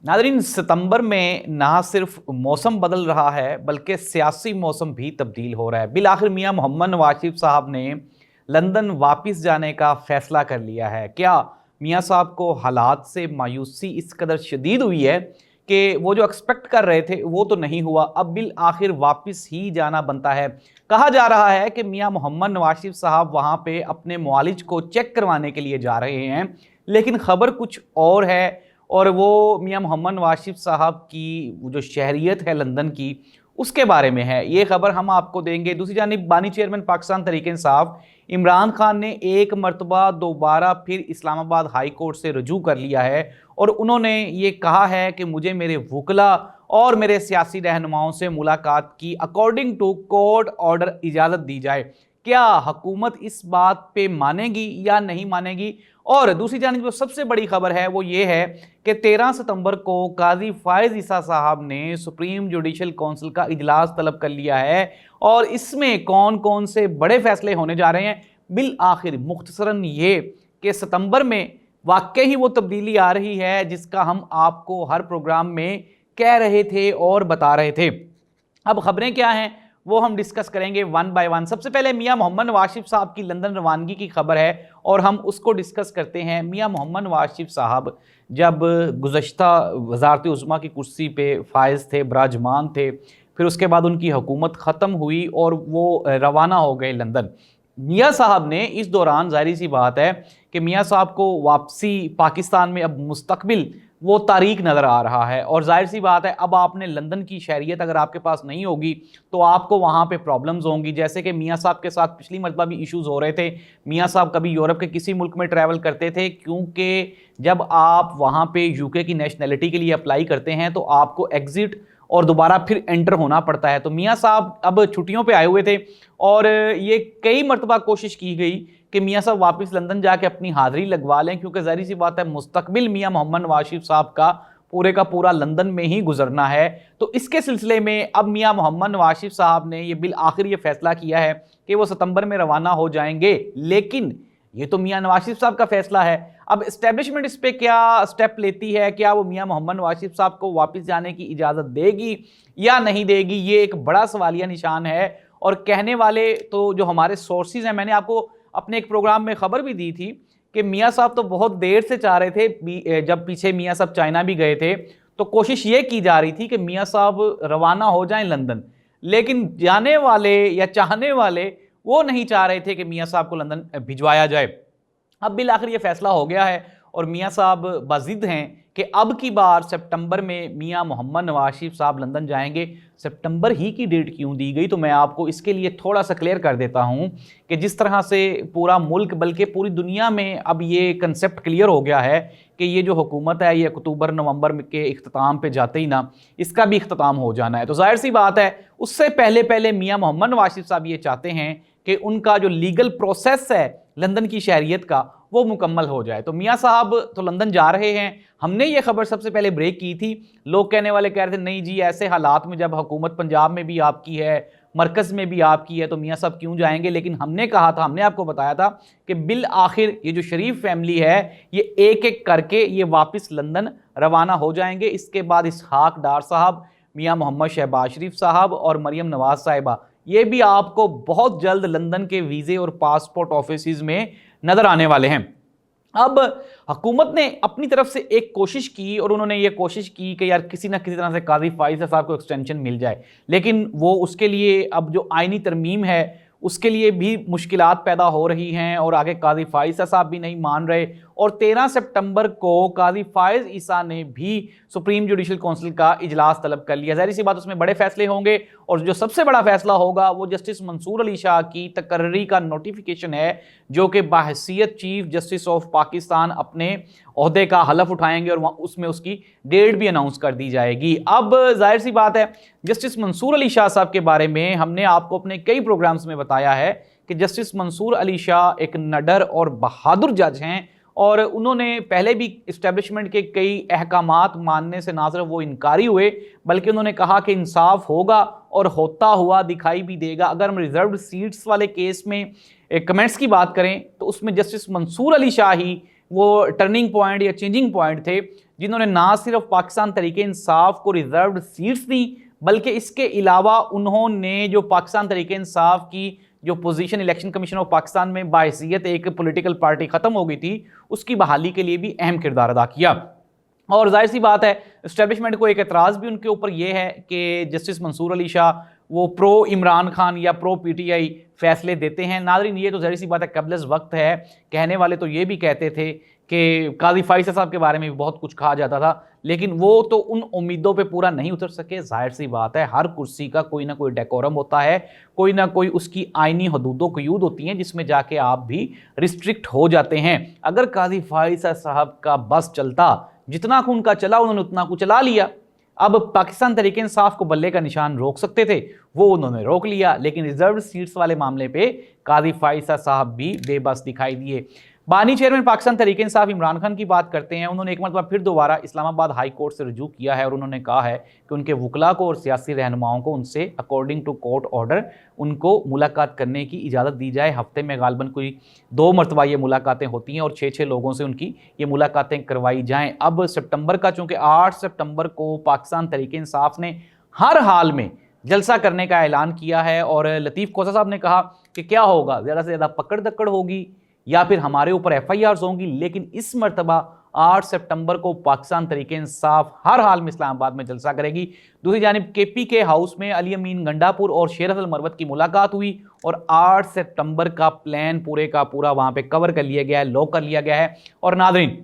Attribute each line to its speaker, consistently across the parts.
Speaker 1: नाज़रीन, सितंबर में ना सिर्फ मौसम बदल रहा है बल्कि सियासी मौसम भी तब्दील हो रहा है। बिल आखिर मियां मोहम्मद नवाज शरीफ साहब ने लंदन वापस जाने का फैसला कर लिया है। क्या मियां साहब को हालात से मायूसी इस कदर शदीद हुई है कि वो जो एक्सपेक्ट कर रहे थे वो तो नहीं हुआ, अब बिल आखिर वापस ही जाना बनता है। कहा जा रहा है कि मियां मोहम्मद नवाज शरीफ साहब वहाँ पे अपने मुआलिज को चेक करवाने के लिए जा रहे हैं, लेकिन खबर कुछ और है। और वो मियां मोहम्मद नवाज शरीफ साहब की वो जो शहरियत है लंदन की, उसके बारे में है। ये खबर हम आपको देंगे। दूसरी जानिब बानी चेयरमैन पाकिस्तान तहरीक इंसाफ इमरान खान ने एक मरतबा दोबारा फिर इस्लामाबाद हाई कोर्ट से रजू कर लिया है और उन्होंने ये कहा है कि मुझे मेरे वकला और मेरे सियासी रहनुमाओं से मुलाकात की अकॉर्डिंग टू कोर्ट ऑर्डर इजाज़त दी जाए। क्या हुकूमत इस बात पे मानेगी या नहीं मानेगी? और दूसरी जानिब जो सबसे बड़ी खबर है वो ये है कि 13 सितंबर को काजी फायज ईसा साहब ने सुप्रीम जुडिशल काउंसिल का इजलास तलब कर लिया है और इसमें कौन कौन से बड़े फैसले होने जा रहे हैं। बिल आखिर मुख्तसरन ये कि सितंबर में वाकई ही वो तब्दीली आ रही है जिसका हम आपको हर प्रोग्राम में कह रहे थे और बता रहे थे। अब खबरें क्या हैं वो हम डिस्कस करेंगे वन बाय वन। सबसे पहले मियां मोहम्मद नवाज शरीफ साहब की लंदन रवानगी की खबर है और हम उसको डिस्कस करते हैं। मियां मोहम्मद नवाज शरीफ साहब जब गुज़श्ता वज़ारत उज़्मा की कुर्सी पे फायज थे, बराजमान थे, फिर उसके बाद उनकी हुकूमत ख़त्म हुई और वो रवाना हो गए लंदन। मियां साहब ने इस दौरान, ज़ाहिर सी बात है कि मियां साहब को वापसी पाकिस्तान में अब मुस्तकबिल वो तारीख नज़र आ रहा है और जाहिर सी बात है अब आपने लंदन की शहरियत अगर आपके पास नहीं होगी तो आपको वहाँ पे प्रॉब्लम्स होंगी। जैसे कि मियां साहब के साथ पिछली मरतबा भी इश्यूज़ हो रहे थे। मियां साहब कभी यूरोप के किसी मुल्क में ट्रैवल करते थे, क्योंकि जब आप वहाँ पे यूके की नेशनैलिटी के लिए अप्लाई करते हैं तो आपको एग्ज़िट और दोबारा फिर एंटर होना पड़ता है। तो मियां साहब अब छुट्टियों पे आए हुए थे और ये कई मरतबा कोशिश की गई कि मियां साहब वापस लंदन जाके अपनी हाज़िरी लगवा लें, क्योंकि ज़ाहिर सी बात है मुस्तकबिल मियां मोहम्मद नवाज शरीफ साहब का पूरा लंदन में ही गुजरना है। तो इसके सिलसिले में अब मियां मोहम्मद नवाज शरीफ साहब ने ये बिल आखिर ये फैसला किया है कि वो सितंबर में रवाना हो जाएंगे। लेकिन ये तो मियां नवाज शरीफ साहब का फैसला है। अब इस्टेब्लिशमेंट इस पे क्या स्टेप लेती है, क्या वो मियां मोहम्मद नवाज शरीफ साहब को वापस जाने की इजाज़त देगी या नहीं देगी, ये एक बड़ा सवालिया निशान है। और कहने वाले तो जो हमारे सोर्सेज हैं, मैंने आपको अपने एक प्रोग्राम में खबर भी दी थी कि मियां साहब तो बहुत देर से चाह रहे थे, जब पीछे मियां साहब चाइना भी गए थे तो कोशिश ये की जा रही थी कि मियां साहब रवाना हो जाएं लंदन, लेकिन जाने वाले या चाहने वाले वो नहीं चाह रहे थे कि मियां साहब को लंदन भिजवाया जाए। अब बिल आखिर ये फैसला हो गया है और मियां साहब बाजिद हैं कि अब की बार सितंबर में मियां मोहम्मद नवाज शरीफ साहब लंदन जाएंगे। सितंबर ही की डेट क्यों दी गई, तो मैं आपको इसके लिए थोड़ा सा क्लियर कर देता हूं कि जिस तरह से पूरा मुल्क बल्कि पूरी दुनिया में अब ये कंसेप्ट क्लियर हो गया है कि ये जो हुकूमत है ये अक्टूबर नवंबर के इख्तिताम पे जाते ही ना इसका भी इख्तिताम हो जाना है। तो जाहिर सी बात है उससे पहले पहले मियां मोहम्मद नवाज शरीफ साहब ये चाहते हैं कि उनका जो लीगल प्रोसेस है लंदन की शहरियत का वो मुकम्मल हो जाए। तो मियां साहब तो लंदन जा रहे हैं। हमने ये खबर सबसे पहले ब्रेक की थी। लोग कहने वाले कह रहे थे नहीं जी, ऐसे हालात में जब हुकूमत पंजाब में भी आपकी है, मरकज़ में भी आपकी है, तो मियां साहब क्यों जाएंगे। लेकिन हमने कहा था, हमने आपको बताया था कि बिल आखिर ये जो शरीफ फैमिली है ये एक एक करके ये वापस लंदन रवाना हो जाएंगे। इसके बाद इसहाक डार साहब, मियां मोहम्मद शहबाज शरीफ साहब और मरियम नवाज साहिबा ये भी आपको बहुत जल्द लंदन के वीज़े और पासपोर्ट ऑफिस में नज़र आने वाले हैं। अब हुकूमत ने अपनी तरफ से एक कोशिश की और उन्होंने ये कोशिश की कि यार किसी ना किसी तरह से काजी फाइज साहब को एक्सटेंशन मिल जाए, लेकिन वो उसके लिए अब जो आइनी तरमीम है उसके लिए भी मुश्किलात पैदा हो रही हैं और आगे काजी फाइज साहब भी नहीं मान रहे। और 13 सितंबर को काजी फायज ईसा ने भी सुप्रीम जुडिशल काउंसिल का इजलास तलब कर लिया। ज़ाहिर सी बात उसमें बड़े फैसले होंगे और जो सबसे बड़ा फैसला होगा वो जस्टिस मंसूर अली शाह की तकर्री का नोटिफिकेशन है, जो कि बाहैसियत चीफ जस्टिस ऑफ पाकिस्तान अपने ओहदे का हलफ उठाएंगे और उसमें उसकी डेट भी अनाउंस कर दी जाएगी। अब जाहिर सी बात है जस्टिस मंसूर अली शाह साहब के बारे में हमने आपको अपने कई प्रोग्राम्स में बताया है कि जस्टिस मंसूर अली शाह एक निडर और बहादुर जज हैं और उन्होंने पहले भी इस्टेब्लिशमेंट के कई अहकामात मानने से ना सिर्फ वो इनकारी हुए बल्कि उन्होंने कहा कि इंसाफ होगा और होता हुआ दिखाई भी देगा। अगर हम रिजर्व्ड सीट्स वाले केस में कमेंट्स की बात करें तो उसमें जस्टिस मंसूर अली शाह ही وہ ٹرننگ پوائنٹ یا چینجنگ پوائنٹ تھے جنہوں نے نہ صرف پاکستان تحریک انصاف کو ریزروڈ سیٹس دیں بلکہ اس کے علاوہ انہوں نے جو پاکستان تحریک انصاف کی جو position election commission of Pakistan میں باحیثیت ایک پولیٹیکل پارٹی ختم ہو گئی تھی اس کی بحالی کے لیے بھی اہم کردار ادا کیا۔ اور ظاہر سی بات ہے اسٹیبلشمنٹ کو ایک اعتراض بھی ان کے اوپر یہ ہے کہ جسٹس منصور علی شاہ وہ پرو عمران خان یا پرو پی ٹی آئی فیصلے دیتے ہیں۔ ناظرین یہ تو ظاہر سی بات ہے قبل از وقت ہے، کہنے والے تو یہ بھی کہتے تھے کہ قاضی فائز صاحب کے بارے میں بھی بہت کچھ کہا جاتا تھا، لیکن وہ تو ان امیدوں پہ پورا نہیں اتر سکے۔ ظاہر سی بات ہے ہر کرسی کا کوئی نہ کوئی ڈیکورم ہوتا ہے، کوئی نہ کوئی اس کی آئینی حدود و قیود ہوتی ہیں جس میں جا کے آپ بھی ریسٹرکٹ ہو جاتے ہیں۔ اگر قاضی فائز صاحب کا بس چلتا، جتنا خون کا چلا انہوں نے اتنا کو چلا لیا، اب پاکستان تحریک انصاف کو بلے کا نشان روک سکتے تھے، وہ انہوں نے روک لیا، لیکن ریزرو سیٹس والے معاملے پہ قاضی فائز صاحب بھی بے بس دکھائی دیے۔ بانی چیئرمین پاکستان تحریک انصاف عمران خان کی بات کرتے ہیں، انہوں نے ایک مرتبہ پھر دوبارہ اسلام آباد ہائی کورٹ سے رجوع کیا ہے اور انہوں نے کہا ہے کہ ان کے وکلاء کو اور سیاسی رہنماؤں کو ان سے اکارڈنگ ٹو کورٹ آرڈر ان کو ملاقات کرنے کی اجازت دی جائے۔ ہفتے میں غالباً کوئی 2 مرتبہ یہ ملاقاتیں ہوتی ہیں اور 6 لوگوں سے ان کی یہ ملاقاتیں کروائی جائیں۔ اب سپٹمبر کا چونکہ 8 سپٹمبر کو پاکستان تحریک انصاف نے ہر حال میں جلسہ کرنے کا اعلان کیا ہے، اور لطیف کوسہ صاحب نے کہا کہ کیا ہوگا، زیادہ سے زیادہ پکڑ دکڑ ہوگی یا پھر ہمارے اوپر ایف آئی آرز ہوں گی، لیکن اس مرتبہ 8 سپٹمبر کو پاکستان تحریک انصاف ہر حال میں اسلام آباد میں جلسہ کرے گی۔ دوسری جانب کے پی کے ہاؤس میں علی امین گنڈاپور اور شیر افضل مروت کی ملاقات ہوئی اور 8 سپٹمبر کا پلان پورے کا پورا وہاں پہ کور کر لیا گیا ہے، لوک کر لیا گیا ہے۔ اور ناظرین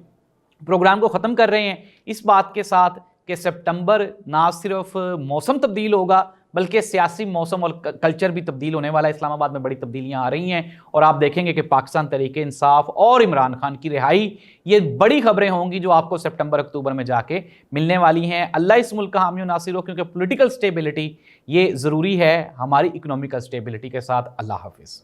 Speaker 1: پروگرام کو ختم کر رہے ہیں اس بات کے ساتھ کہ سپٹمبر نہ صرف موسم تبدیل ہوگا بلکہ سیاسی موسم اور کلچر بھی تبدیل ہونے والا ہے۔ اسلام آباد میں بڑی تبدیلیاں آ رہی ہیں اور آپ دیکھیں گے کہ پاکستان تحریک انصاف اور عمران خان کی رہائی، یہ بڑی خبریں ہوں گی جو آپ کو سپٹمبر اکتوبر میں جا کے ملنے والی ہیں۔ اللہ اس ملک کا حامی و ناصر ہو، کیونکہ پولیٹیکل سٹیبلٹی یہ ضروری ہے ہماری اکنامکل سٹیبلٹی کے ساتھ۔ اللہ حافظ۔